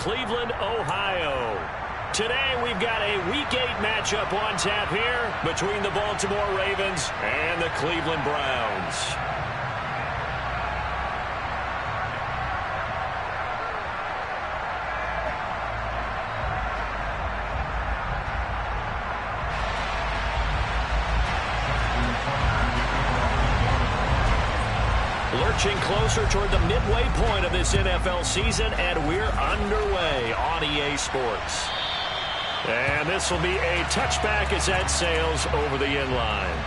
Cleveland, Ohio. Today we've got a Week 8 matchup on tap here between the Baltimore Ravens and the Cleveland Browns. Lurching closer toward the midway point of this NFL season, and we're underway on EA Sports. And this will be a touchback as that sails over the end line.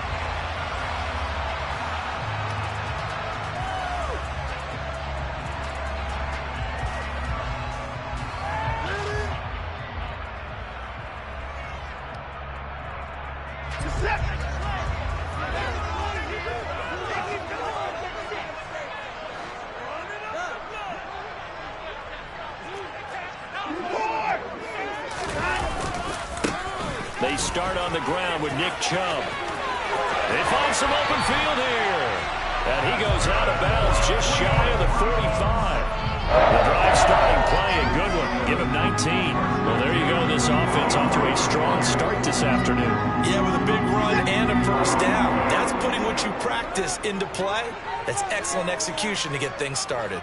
They start on the ground with Nick Chubb. They find some open field here. And he goes out of bounds just shy of the 45. The drive starting play, a good one. Give him 19. Well, there you go. This offense off to a strong start this afternoon. Yeah, with a big run and a first down. That's putting what you practice into play. That's excellent execution to get things started.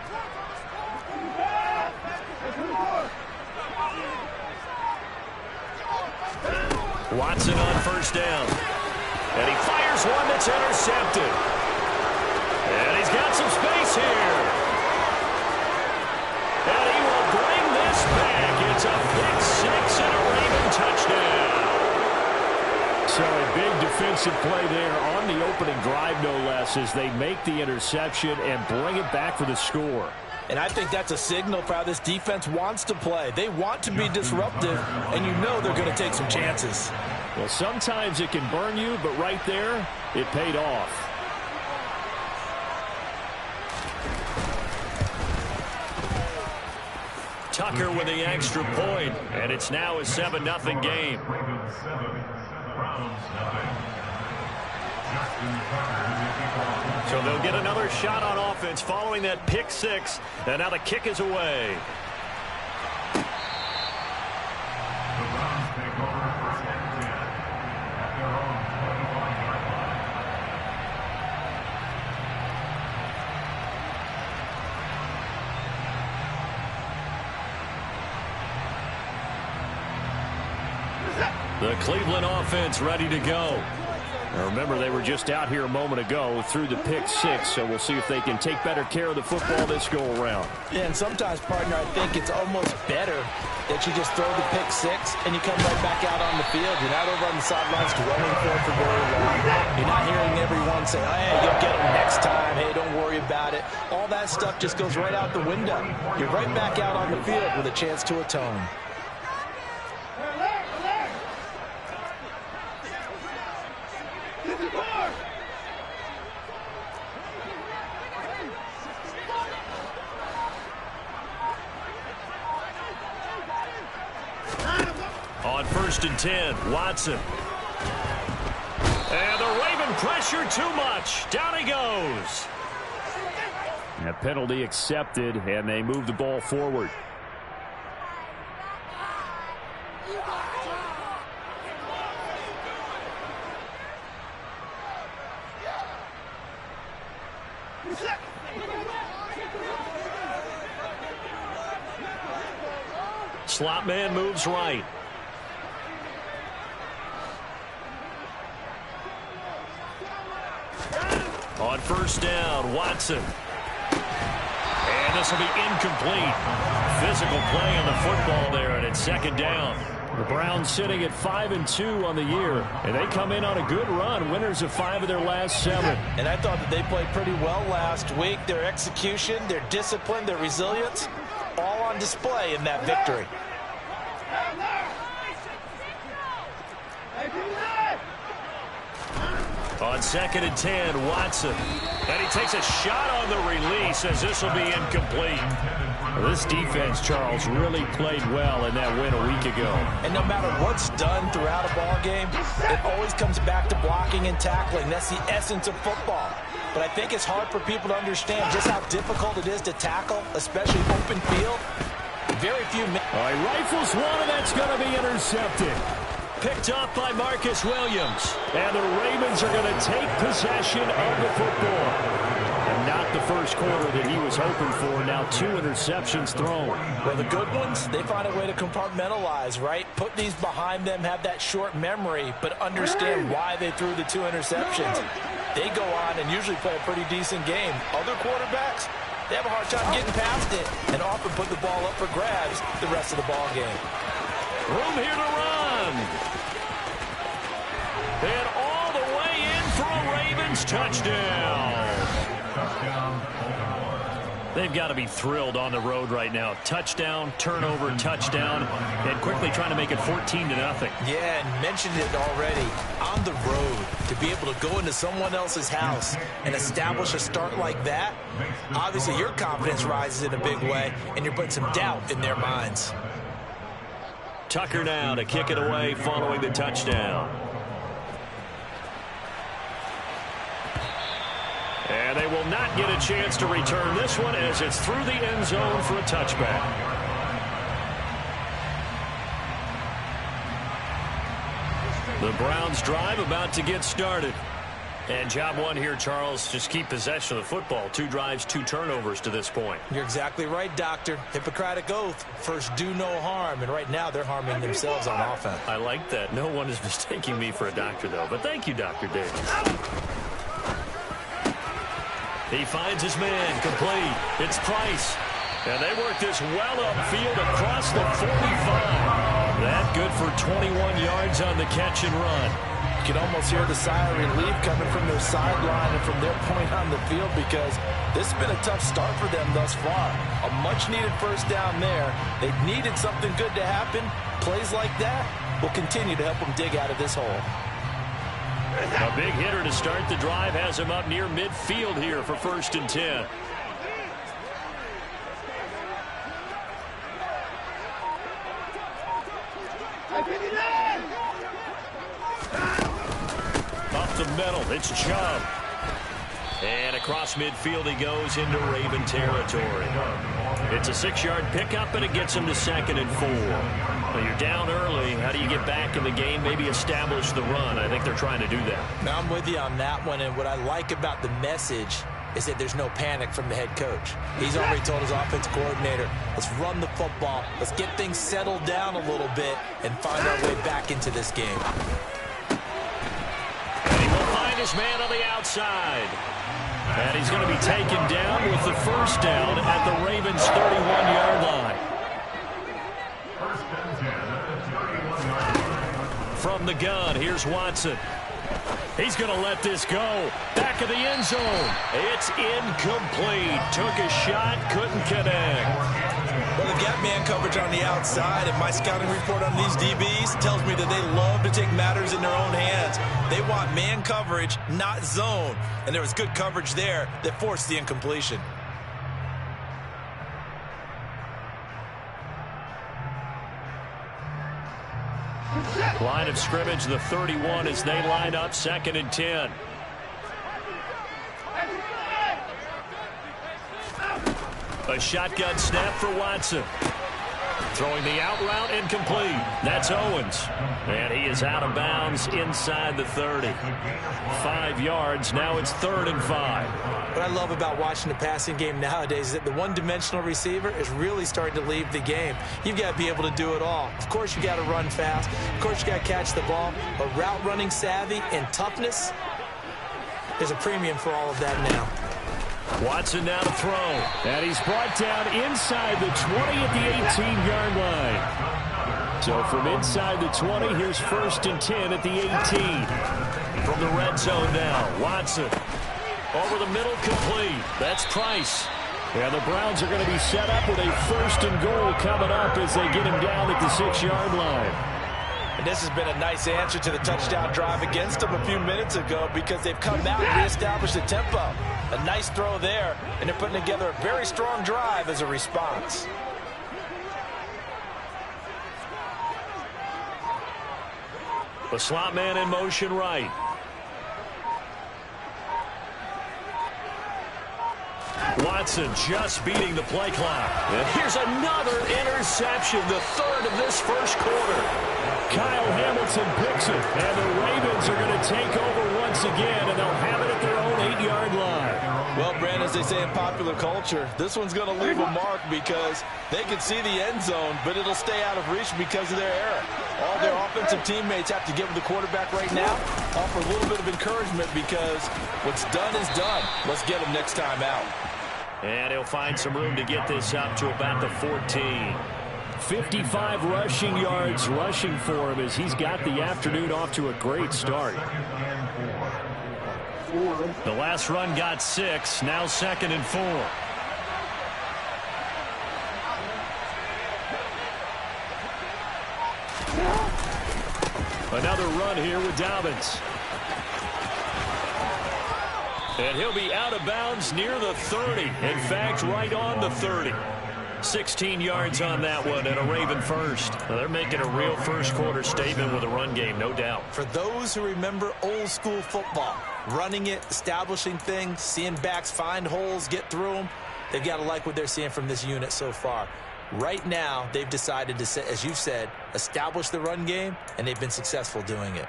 Watson on first down. And he fires one that's intercepted. And he's got some space here. And he will bring this back. It's a pick six and a Raven touchdown. So a big defensive play there on the opening drive, no less, as they make the interception and bring it back for the score. And I think that's a signal for how this defense wants to play. They want to be disruptive, and you know they're going to take some chances. Well, sometimes it can burn you, but right there, it paid off. Tucker with the extra point, and it's now a 7-0 game. So they'll get another shot on offense following that pick six, and now the kick is away. The Cleveland offense ready to go. Now remember, they were just out here a moment ago through the pick six, so we'll see if they can take better care of the football this go-around. Yeah, and sometimes, partner, I think it's almost better that you just throw the pick six and you come right back out on the field. You're not over on the sidelines running for very long. You're not hearing everyone say, hey, you'll get them next time. Hey, don't worry about it. All that stuff just goes right out the window. You're right back out on the field with a chance to atone. On 1st and 10, Watson. And the Raven pressure too much. Down he goes. A penalty accepted, and they move the ball forward. Slot man moves right. On 1st down, Watson. And this will be incomplete. Physical play on the football there, and it's 2nd down. The Browns sitting at 5-2 on the year, and they come in on a good run, winners of 5 of their last 7. And I thought that they played pretty well last week. Their execution, their discipline, their resilience, all on display in that victory. On 2nd and 10, Watson. And he takes a shot on the release as this will be incomplete. Well, this defense, Charles, really played well in that win a week ago. And no matter what's done throughout a ball game, it always comes back to blocking and tackling. That's the essence of football. But I think it's hard for people to understand just how difficult it is to tackle, especially open field. Very few minutes. All right, rifles one, and that's going to be intercepted. Picked off by Marcus Williams. And the Ravens are going to take possession of the football. And not the first quarter that he was hoping for. Now 2 interceptions thrown. Well, the good ones, they find a way to compartmentalize, right? Put these behind them, have that short memory, but understand why they threw the 2 interceptions. They go on and usually play a pretty decent game. Other quarterbacks, they have a hard time getting past it and often put the ball up for grabs the rest of the ball game. Room here to run. And all the way in for a Ravens touchdown. They've got to be thrilled on the road right now. Touchdown, turnover, touchdown, and quickly trying to make it 14-0. Yeah, and mentioned it already. On the road, to be able to go into someone else's house and establish a start like that, obviously your confidence rises in a big way, and you're putting some doubt in their minds. Tucker now to kick it away following the touchdown. And they will not get a chance to return this one as it's through the end zone for a touchback. The Browns drive about to get started. And job one here, Charles, just keep possession of the football. 2 drives, 2 turnovers to this point. You're exactly right, Doctor. Hippocratic oath. First, do no harm. And right now, they're harming themselves on offense. I like that. No one is mistaking me for a doctor, though. But thank you, Dr. Davis. He finds his man, complete. It's Price. And they work this well upfield across the 45. That good for 21 yards on the catch and run. You can almost hear the sigh of relief coming from their sideline and from their point on the field because this has been a tough start for them thus far. A much-needed first down there. They've needed something good to happen. Plays like that will continue to help them dig out of this hole. A big hitter to start the drive has him up near midfield here for 1st and 10. Up the middle, it's Chubb. And across midfield he goes into Raven territory. It's a 6-yard pickup, and it gets him to 2nd and 4. Well, you're down early. How do you get back in the game, maybe establish the run? I think they're trying to do that. Now, I'm with you on that one, and what I like about the message is that there's no panic from the head coach. He's already told his offensive coordinator, let's run the football, let's get things settled down a little bit and find our way back into this game. And he will find his man on the outside. And he's going to be taken down with the first down at the Ravens' 31-yard line. From the gun, here's Watson. He's going to let this go. Back of the end zone. It's incomplete. Took a shot, couldn't connect. Well, they've got man coverage on the outside, and my scouting report on these DBs tells me that they love to take matters in their own hands. They want man coverage, not zone. And there was good coverage there that forced the incompletion. Line of scrimmage, the 31 as they line up 2nd and 10. A shotgun snap for Watson. Throwing the out route incomplete. That's Owens. And he is out of bounds inside the 30. 5 yards. Now it's 3rd and 5. What I love about watching the passing game nowadays is that the one-dimensional receiver is really starting to leave the game. You've got to be able to do it all. Of course, you got to run fast. Of course, you got to catch the ball. But route running savvy and toughness, there's a premium for all of that now. Watson now to throw. And he's brought down inside the 20 at the 18-yard line. So from inside the 20, here's 1st and 10 at the 18. From the red zone now, Watson. Over the middle, complete. That's Price. And the Browns are going to be set up with a 1st and goal coming up as they get him down at the 6-yard line. And this has been a nice answer to the touchdown drive against them a few minutes ago because they've come out and reestablished the tempo. A nice throw there, and they're putting together a very strong drive as a response. The slot man in motion right. Watson just beating the play clock. And here's another interception, the third of this first quarter. Kyle Hamilton picks it, and the Ravens are going to take over once again, and they'll have it at their own 8-yard line. Well, Brand, as they say in popular culture, this one's going to leave a mark because they can see the end zone, but it'll stay out of reach because of their error. All their offensive teammates have to give the quarterback right now, offer a little bit of encouragement because what's done is done. Let's get him next time out. And he'll find some room to get this up to about the 14. 55 rushing yards rushing for him as he's got the afternoon off to a great start. The last run got 6, now 2nd and 4. Another run here with Dobbins. And he'll be out of bounds near the 30. In fact, right on the 30. 16 yards on that one and a Raven first. Well, they're making a real first quarter statement with a run game, no doubt. For those who remember old school football, running it, establishing things, seeing backs find holes, get through them, they've got to like what they're seeing from this unit so far. Right now, they've decided to, as you've said, establish the run game, and they've been successful doing it.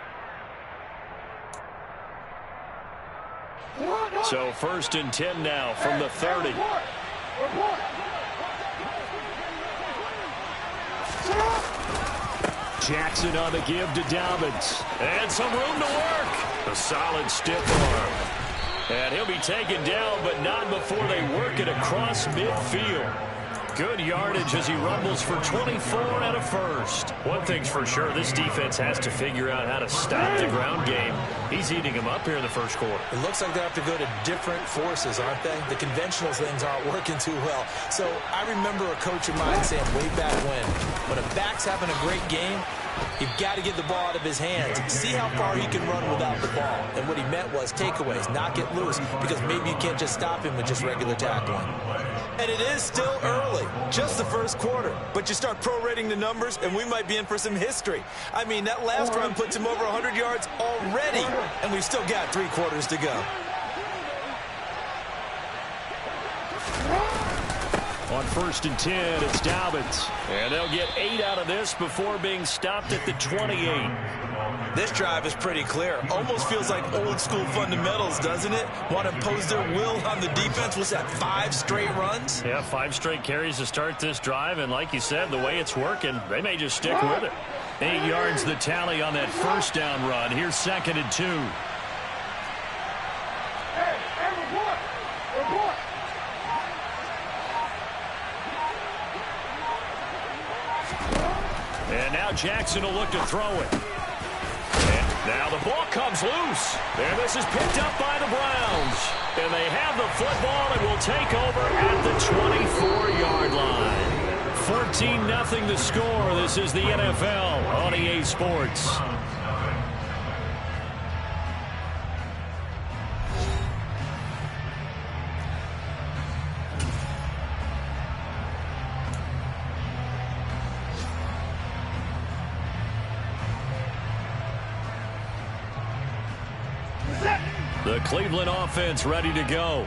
So 1st and 10 now from the 30. Jackson on the give to Dobbins. And some room to work. A solid stiff arm. And he'll be taken down, but not before they work it across midfield. Good yardage as he rumbles for 24 and a first. One thing's for sure, this defense has to figure out how to stop the ground game. He's eating them up here in the first quarter. It looks like they have to go to different forces, aren't they? The conventional things aren't working too well. So I remember a coach of mine saying way back when a back's having a great game, you've got to get the ball out of his hands. See how far he can run without the ball. And what he meant was takeaways, knock it loose, because maybe you can't just stop him with just regular tackling. And it is still early, just the first quarter. But you start prorating the numbers, and we might be in for some history. I mean, that last run puts him over 100 yards already, and we've still got 3 quarters to go. On 1st and 10, it's Dobbins. And they'll get 8 out of this before being stopped at the 28. This drive is pretty clear. Almost feels like old school fundamentals, doesn't it? Want to impose their will on the defense. Was that 5 straight runs? Yeah, 5 straight carries to start this drive. And like you said, the way it's working, they may just stick with it. 8 yards the tally on that first down run. Here's 2nd and 2. And now Jackson will look to throw it. And now the ball comes loose. And this is picked up by the Browns. And they have the football and will take over at the 24-yard line. 14-0 the score. This is the NFL on EA Sports. The Cleveland offense ready to go.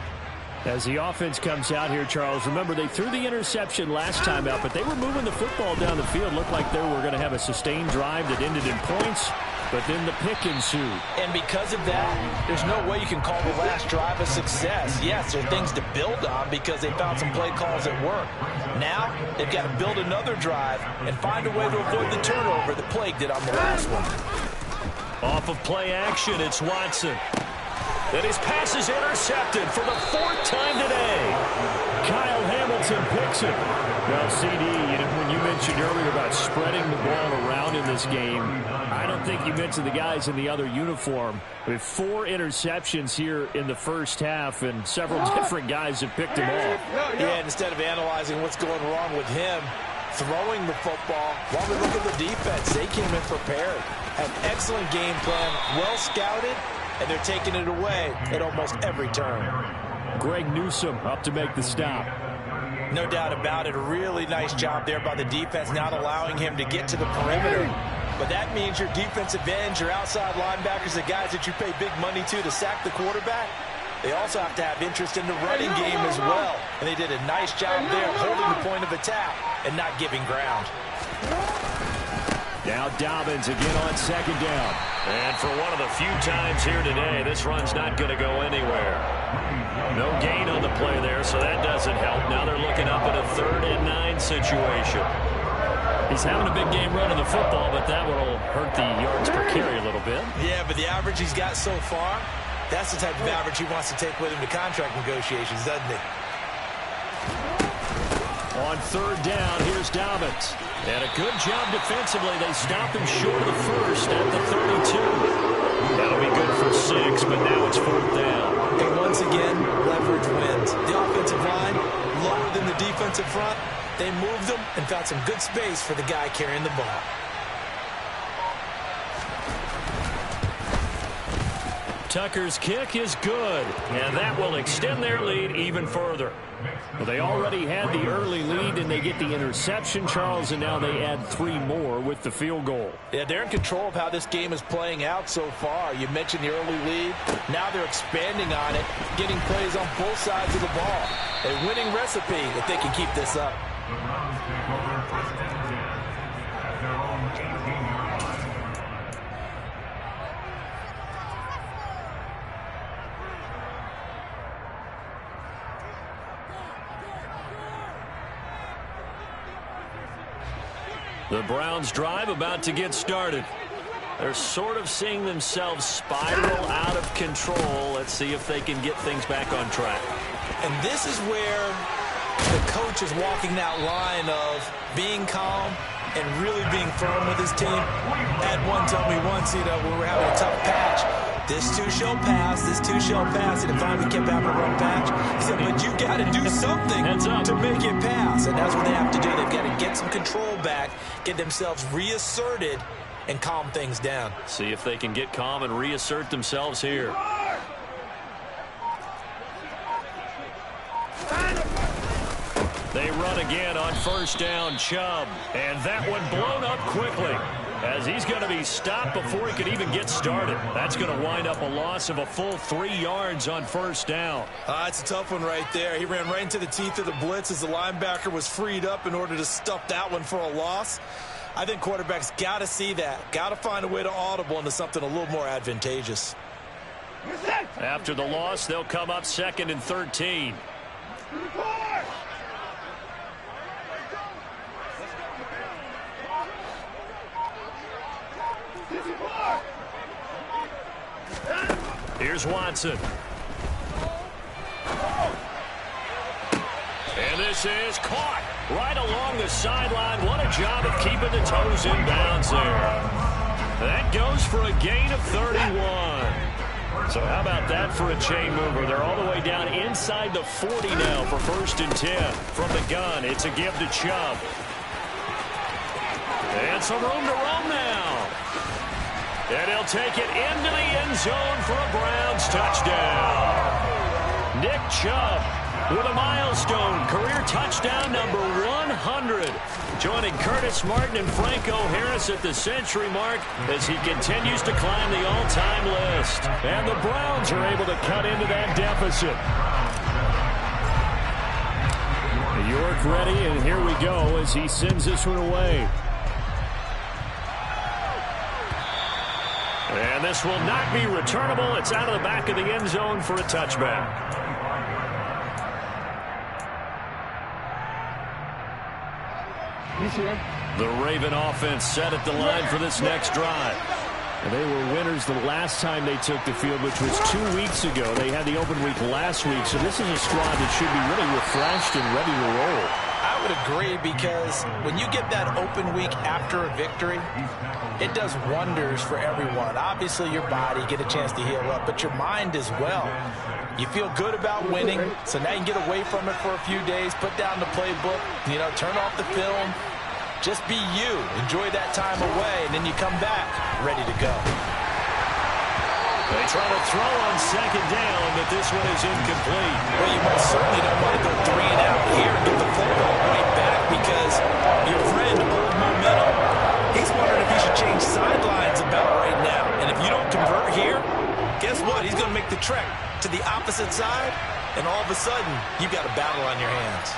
As the offense comes out here, Charles, remember they threw the interception last time out, but they were moving the football down the field. Looked like they were going to have a sustained drive that ended in points, but then the pick ensued. And because of that, there's no way you can call the last drive a success. Yes, there are things to build on because they found some play calls that work. Now, they've got to build another drive and find a way to avoid the turnover that plagued it on the last one. Off of play action, it's Watson. And his pass is intercepted for the 4th time today. Kyle Hamilton picks it. Well, CD, when you mentioned earlier about spreading the ball around in this game, I don't think you mentioned the guys in the other uniform. With 4 interceptions here in the first half, and several different guys have picked him off. Yeah, instead of analyzing what's going wrong with him, throwing the football, while we look at the defense, they came in prepared. An excellent game plan, well scouted, and they're taking it away at almost every turn. Greg Newsome up to make the stop. No doubt about it. A really nice job there by the defense, not allowing him to get to the perimeter. But that means your defensive ends, your outside linebackers, the guys that you pay big money to sack the quarterback, they also have to have interest in the running game as well. And they did a nice job there holding the point of attack and not giving ground. Now Dobbins again on second down. And for one of the few times here today, this run's not going to go anywhere. No gain on the play there, so that doesn't help. Now they're looking up at a 3rd and 9 situation. He's having a big game running the football, but that will hurt the yards per carry a little bit. Yeah, but the average he's got so far, that's the type of average he wants to take with him to contract negotiations, doesn't he? On 3rd down, here's Dobbins. And a good job defensively. They stop him short of the first at the 32. That'll be good for 6, but now it's 4th down. And once again, leverage wins. The offensive line, lower than the defensive front, they moved them and found some good space for the guy carrying the ball. Tucker's kick is good, and that will extend their lead even further. Well, they already had the early lead, and they get the interception, Charles, and now they add 3 more with the field goal. Yeah, they're in control of how this game is playing out so far. You mentioned the early lead. Now they're expanding on it, getting plays on both sides of the ball. A winning recipe if they can keep this up. The Browns drive about to get started. They're sort of seeing themselves spiral out of control. Let's see if they can get things back on track. And this is where the coach is walking that line of being calm and really being firm with his team. Had one tell me once, when we were having a tough patch, this too shall pass, this too shall pass. And it finally kept having a rough patch. He said, but you got to do something to make it pass. And that's what they have to do. They've got to get some control back, get themselves reasserted, and calm things down. See if they can get calm and reassert themselves here. They run again on 1st down, Chubb. And that one blown up quickly, as he's going to be stopped before he could even get started. That's going to wind up a loss of a full 3 yards on 1st down. It's a tough one right there. He ran right into the teeth of the blitz as the linebacker was freed up in order to stuff that one for a loss. I think quarterbacks got to see that. Got to find a way to audible into something a little more advantageous. After the loss, they'll come up 2nd and 13. Here's Watson. And this is caught right along the sideline. What a job of keeping the toes in bounds there. That goes for a gain of 31. So how about that for a chain mover? They're all the way down inside the 40 now for 1st and 10. From the gun, it's a give to Chubb. And some room to roam now. And he'll take it into the end zone for a Browns touchdown. Nick Chubb with a milestone career touchdown number 100. Joining Curtis Martin and Franco Harris at the century mark as he continues to climb the all-time list. And the Browns are able to cut into that deficit. York ready, and here we go as he sends this one away. And this will not be returnable. It's out of the back of the end zone for a touchback. The Raven offense set at the line for this next drive. And they were winners the last time they took the field, which was 2 weeks ago. They had the open week last week, so this is a squad that should be really refreshed and ready to roll. I would agree, because when you get that open week after a victory, it does wonders for everyone. Obviously, your body, get a chance to heal up, but your mind as well. You feel good about winning, so now you can get away from it for a few days, put down the playbook, turn off the film. Just be you. Enjoy that time away, and then you come back ready to go. They try to throw on 2nd down, but this one is incomplete. Well, you most certainly don't want to go 3 and out here and get the football right back, because your friend, Old Momentum, he's wondering if he should change sidelines about right now. And if you don't convert here, guess what? He's going to make the trek to the opposite side, and all of a sudden, you've got a battle on your hands.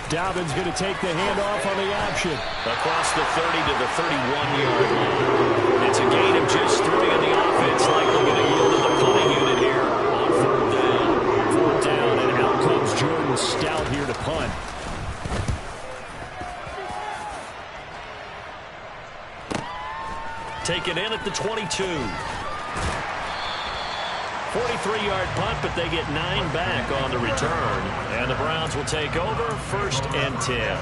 Dobbins going to take the handoff on the option. Across the 30 to the 31-yard line. It's a gain of just 3 in the offense, likely going to yield to the punting unit here on 4th down. 4th down, and out comes Jordan Stout here to punt. Taken in at the 22. 43-yard punt, but they get 9 back on the return. And the Browns will take over 1st and 10.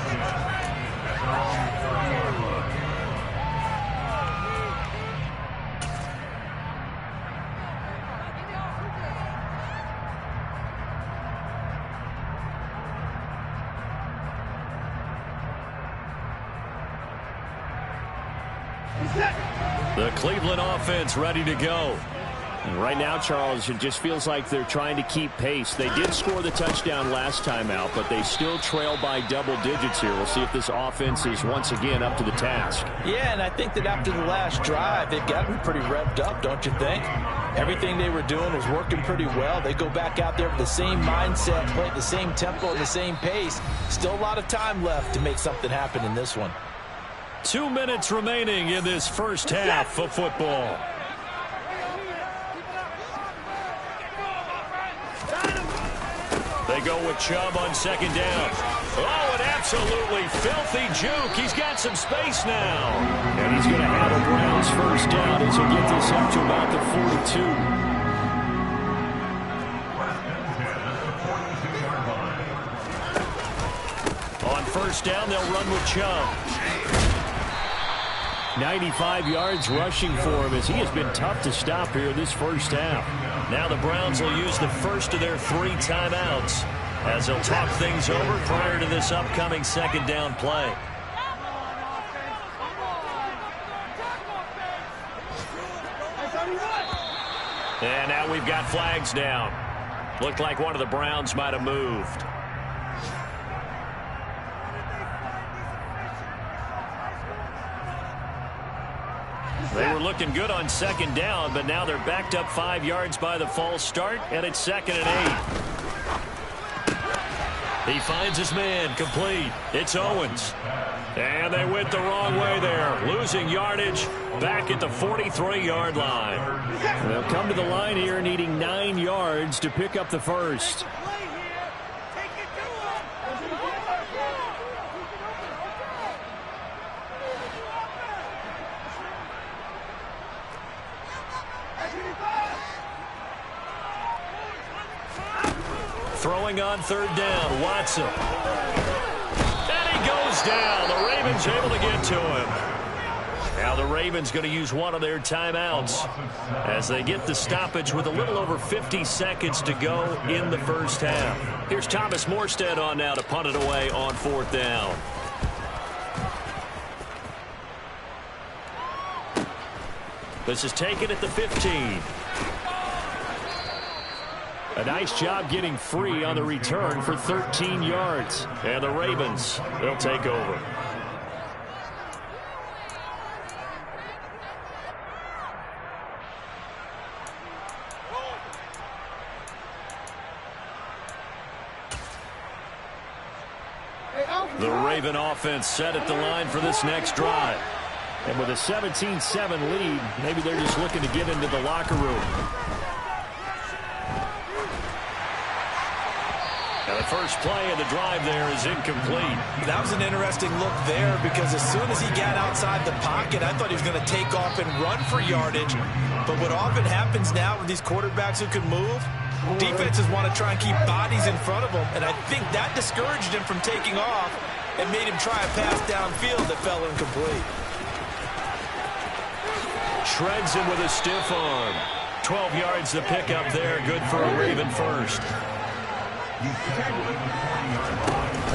The Cleveland offense ready to go. Right now, Charles, it just feels like they're trying to keep pace. They did score the touchdown last time out, but they still trail by double digits here. We'll see if this offense is once again up to the task. Yeah, and I think that after the last drive, they've gotten pretty revved up, don't you think? Everything they were doing was working pretty well. They go back out there with the same mindset, play at the same tempo, and the same pace. Still a lot of time left to make something happen in this one. 2 minutes remaining in this first half of football. They go with Chubb on 2nd down. Oh, an absolutely filthy juke. He's got some space now. And he's going to have a Browns 1st down as he'll get this up to about the 42. On 1st down, they'll run with Chubb. 95 yards rushing for him as he has been tough to stop here this first half. Now the Browns will use the first of their 3 timeouts as they'll talk things over prior to this upcoming 2nd down play. And now we've got flags down. Looked like one of the Browns might have moved. They were looking good on 2nd down, but now they're backed up 5 yards by the false start, and it's 2nd and 8. He finds his man, complete. It's Owens. And they went the wrong way there, losing yardage back at the 43-yard line. They'll come to the line here needing 9 yards to pick up the first. Throwing on 3rd down, Watson. And he goes down. The Ravens able to get to him. Now the Ravens going to use one of their timeouts as they get the stoppage with a little over 50 seconds to go in the first half. Here's Thomas Morstead on now to punt it away on 4th down. This is taken at the 15. A nice job getting free on the return for 13 yards. And the Ravens, they'll take over. The Raven offense set at the line for this next drive. And with a 17-7 lead, maybe they're just looking to get into the locker room. Now the first play of the drive there is incomplete. That was an interesting look there because as soon as he got outside the pocket, I thought he was going to take off and run for yardage. But what often happens now with these quarterbacks who can move, defenses want to try and keep bodies in front of them. And I think that discouraged him from taking off and made him try a pass downfield that fell incomplete. Shreds him with a stiff arm. 12 yards to pick up there. Good for a Raven first.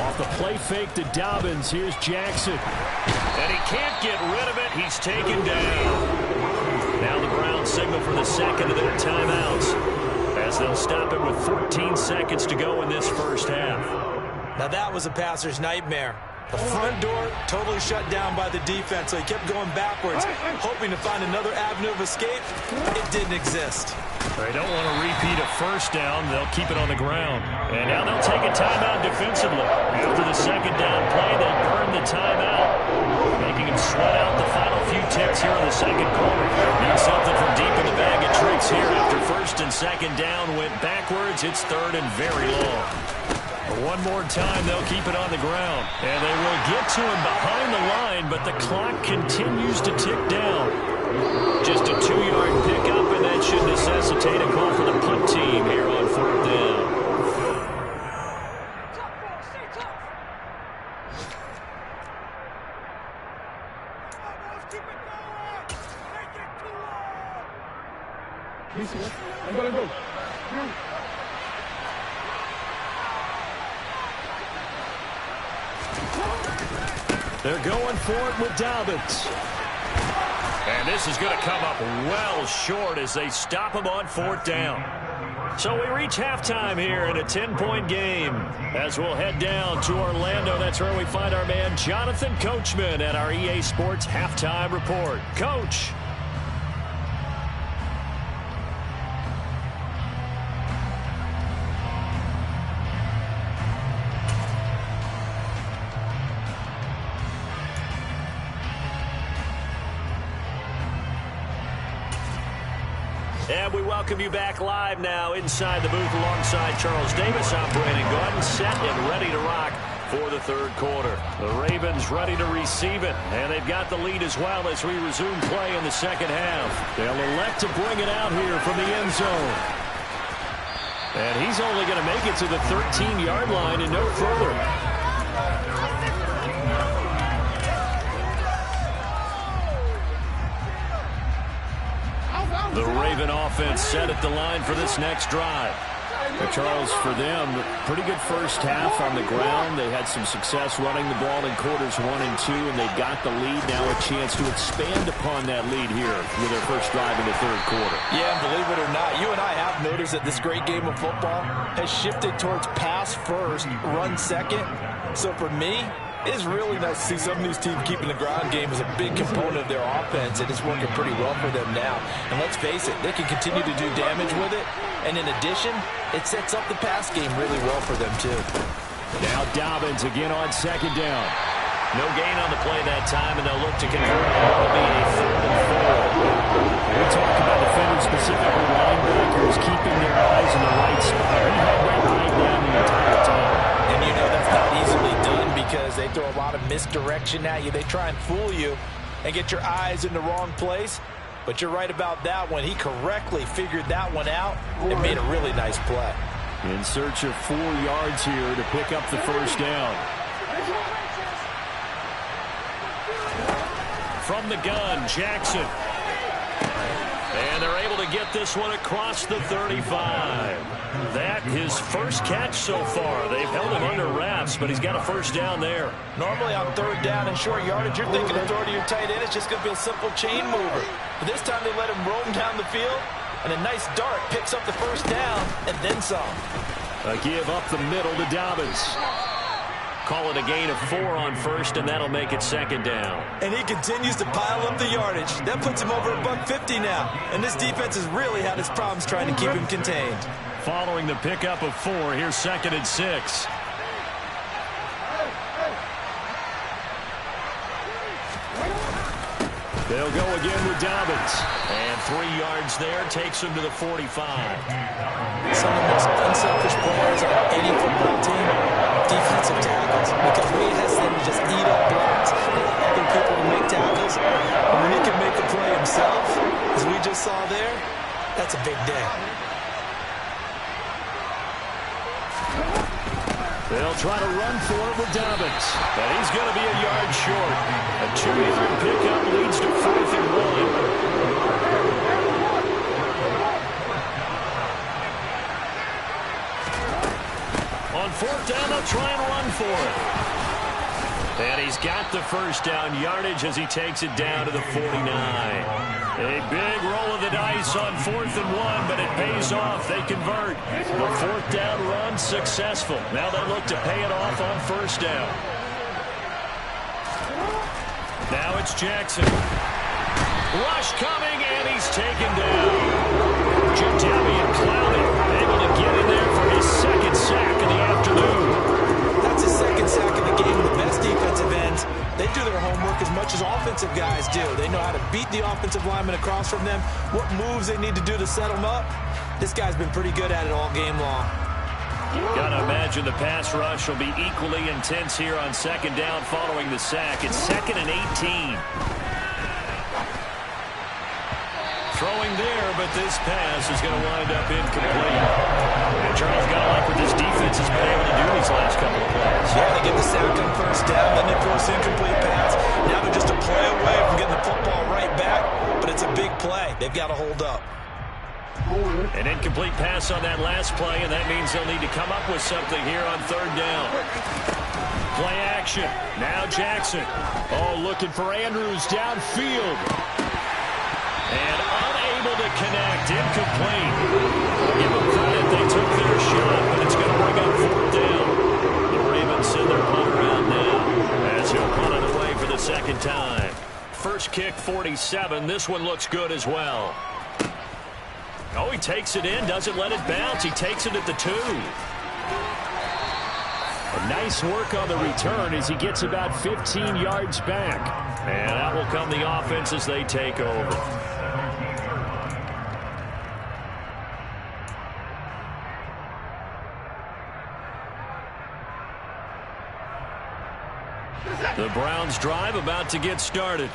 Off the play fake to Dobbins. Here's Jackson. And he can't get rid of it. He's taken down. Now the Browns signal for the second of their timeouts as they'll stop it with 14 seconds to go in this first half. Now that was a passer's nightmare. The front door totally shut down by the defense, so he kept going backwards, hoping to find another avenue of escape. It didn't exist. They don't want to repeat a first down. They'll keep it on the ground. And now they'll take a timeout defensively. After the second down play, they'll burn the timeout, making them sweat out the final few ticks here in the second quarter. Need something from deep in the bag of tricks here after first and second down went backwards. It's third and very long. One more time, they'll keep it on the ground. And they will get to him behind the line, but the clock continues to tick down. Just a 2-yard pickup, and that should necessitate a call for the punt team here on fourth down. They're going for it with Dobbins. And this is going to come up well short as they stop him on fourth down. So we reach halftime here in a 10-point game. As we'll head down to Orlando, that's where we find our man Jonathan Coachman at our EA Sports Halftime Report. Coach. And we welcome you back live now inside the booth alongside Charles Davis. I'm Brandon Gordon, set and ready to rock for the third quarter. The Ravens ready to receive it, and they've got the lead as well as we resume play in the second half. They'll elect to bring it out here from the end zone. And he's only going to make it to the 13-yard line and no further. The Raven offense set at the line for this next drive. But Charles, for them, pretty good first half on the ground. They had some success running the ball in quarters 1 and 2, and they've got the lead. Now a chance to expand upon that lead here with their first drive in the third quarter. Yeah, and believe it or not, you and I have noticed that this great game of football has shifted towards pass first, run second. So for me, it's really nice to see some of these teams keeping the ground game as a big component of their offense, and it's working pretty well for them now. And let's face it, they can continue to do damage with it. And in addition, it sets up the pass game really well for them, too. Now Dobbins again on second down. No gain on the play that time, and they'll look to convert it. It'll be a 3rd and 4. We talk about defenders, specifically linebackers, keeping their eyes in the right spot. He had that eye down the entire time. And you know that's not easily done because they throw a lot of misdirection at you. They try and fool you and get your eyes in the wrong place. But you're right about that one. He correctly figured that one out and made a really nice play. In search of 4 yards here to pick up the first down. From the gun, Jackson. And they're able to get this one across the 35. That his first catch so far. They've held him under wraps, but he's got a first down there. Normally on third down and short yardage, you're thinking of throwing to your tight end. It's just going to be a simple chain mover. But this time they let him roam down the field, and a nice dart picks up the first down and then some. A give up the middle to Dobbins. Call it a gain of 4 on first, and that'll make it second down. And he continues to pile up the yardage. That puts him over $150 now. And this defense has really had its problems trying to keep him contained. Following the pickup of 4, here's 2nd and 6. They'll go again with Dobbins. And 3 yards there takes him to the 45. Some of the most unselfish players on any football team, defensive tackles, because we has them to just eat up blocks and allow other people to make tackles. And when he can make a play himself, as we just saw there, that's a big day. They'll try to run for it with Dobbins. But he's going to be a yard short. A 2-yard pickup leads to 4th and 1. On 4th down, they'll try and run for it. And he's got the first down yardage as he takes it down to the 49. A big roll of the dice on 4th and 1, but it pays off. They convert. The 4th down run successful. Now they look to pay it off on first down. Now it's Jackson. Rush coming, and he's taken down. Jadavian Clowney able to get in there for his second sack of the afternoon. That's his second sack of the game. The best defensive ends, they do their homework as much as offensive guys do. They know how to beat the offensive lineman across from them, what moves they need to do to set them up. This guy's been pretty good at it all game long. Got to imagine the pass rush will be equally intense here on second down following the sack. It's 2nd and 18. Throwing there, but this pass is going to wind up incomplete. And Charles, got to like what this defense has been able to do these last couple of plays. Yeah, they get the sack on first down, then they force incomplete pass. Now they're just a play away from getting the football right back, but it's a big play. They've got to hold up. An incomplete pass on that last play, and that means they'll need to come up with something here on third down. Play action. Now Jackson. Oh, looking for Andrews downfield. And unable to connect. Incomplete. I'll give them credit. They took their shot, but it's going to bring up fourth down. The Ravens send their punter out now as he'll punt it away for the second time. First kick, 47. This one looks good as well. Oh, he takes it in, doesn't let it bounce. He takes it at the 2. Nice work on the return as he gets about 15 yards back. And out will come the offense as they take over. The Browns drive about to get started.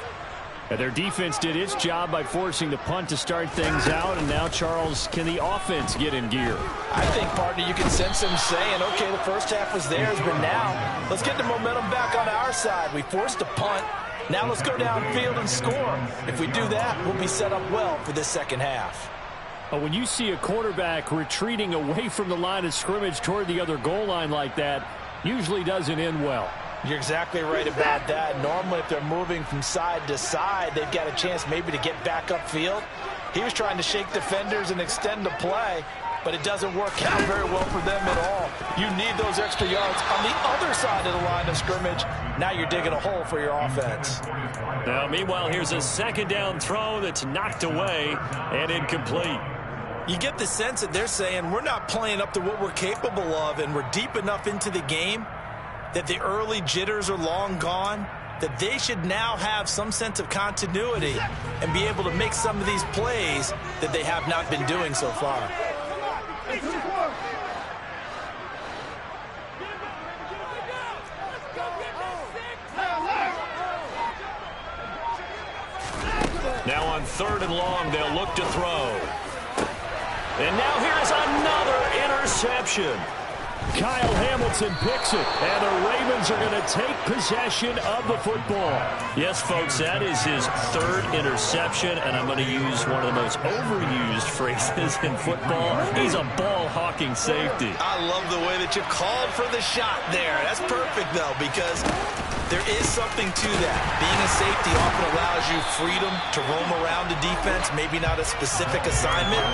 Their defense did its job by forcing the punt to start things out, and now, Charles, can the offense get in gear? I think, partner, you can sense them saying, okay, the first half was theirs, but now let's get the momentum back on our side. We forced a punt. Now let's go downfield and score. If we do that, we'll be set up well for this second half. When you see a quarterback retreating away from the line of scrimmage toward the other goal line like that, usually doesn't end well. You're exactly right about that. Normally, if they're moving from side to side, they've got a chance maybe to get back upfield. He was trying to shake defenders and extend the play, but it doesn't work out very well for them at all. You need those extra yards on the other side of the line of scrimmage. Now you're digging a hole for your offense. Now, meanwhile, here's a second down throw that's knocked away and incomplete. You get the sense that they're saying we're not playing up to what we're capable of, and we're deep enough into the game that the early jitters are long gone, that they should now have some sense of continuity and be able to make some of these plays that they have not been doing so far. Now on third and long, they'll look to throw. And now here's another interception. Kyle Hamilton picks it, and the Ravens are going to take possession of the football. Yes, folks, that is his third interception, and I'm going to use one of the most overused phrases in football. He's a ball-hawking safety. I love the way that you called for the shot there. That's perfect, though, because there is something to that. Being a safety often allows you freedom to roam around the defense, maybe not a specific assignment.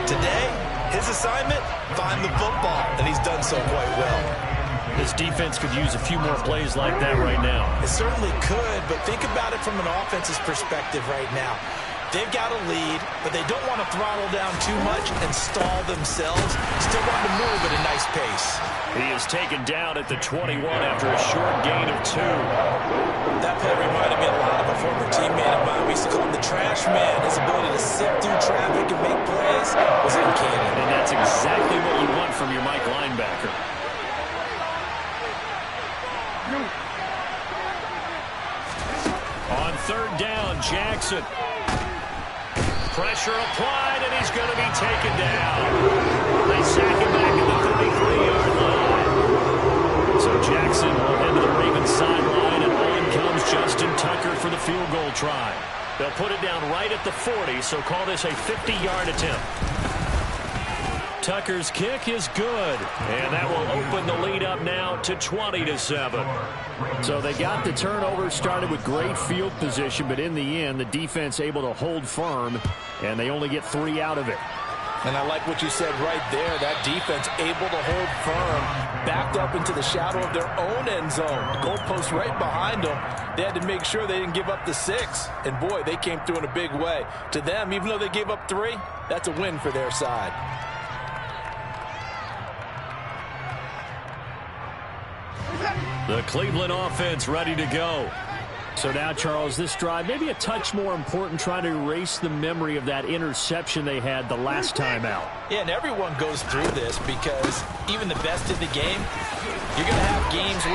Today, his assignment, find the football, and he's done so quite well. This defense could use a few more plays like that right now. It certainly could, but think about it from an offense's perspective right now. They've got a lead, but they don't want to throttle down too much and stall themselves. Still want to move at a nice pace. He is taken down at the 21 after a short gain of 2. That play reminded me a lot of a former teammate of mine. We used to call him the trash man. His ability to sift through traffic and make plays was uncanny. And that's exactly what you want from your Mike linebacker. On third down, Jackson. Pressure applied, and he's going to be taken down. They sack him back at the 33-yard line. So Jackson will head to the Ravens sideline, and in comes Justin Tucker for the field goal try. They'll put it down right at the 40, so call this a 50-yard attempt. Tucker's kick is good, and that will open the lead up now to 20-7. So they got the turnover started with great field position, but in the end, the defense able to hold firm, and they only get 3 out of it. And I like what you said right there. That defense able to hold firm, backed up into the shadow of their own end zone. Goalpost right behind them. They had to make sure they didn't give up the 6. And, boy, they came through in a big way. To them, even though they gave up 3, that's a win for their side. The Cleveland offense ready to go. So now, Charles, this drive maybe a touch more important, trying to erase the memory of that interception they had the last time out. Yeah, and everyone goes through this because even the best in the game, you're going to have games where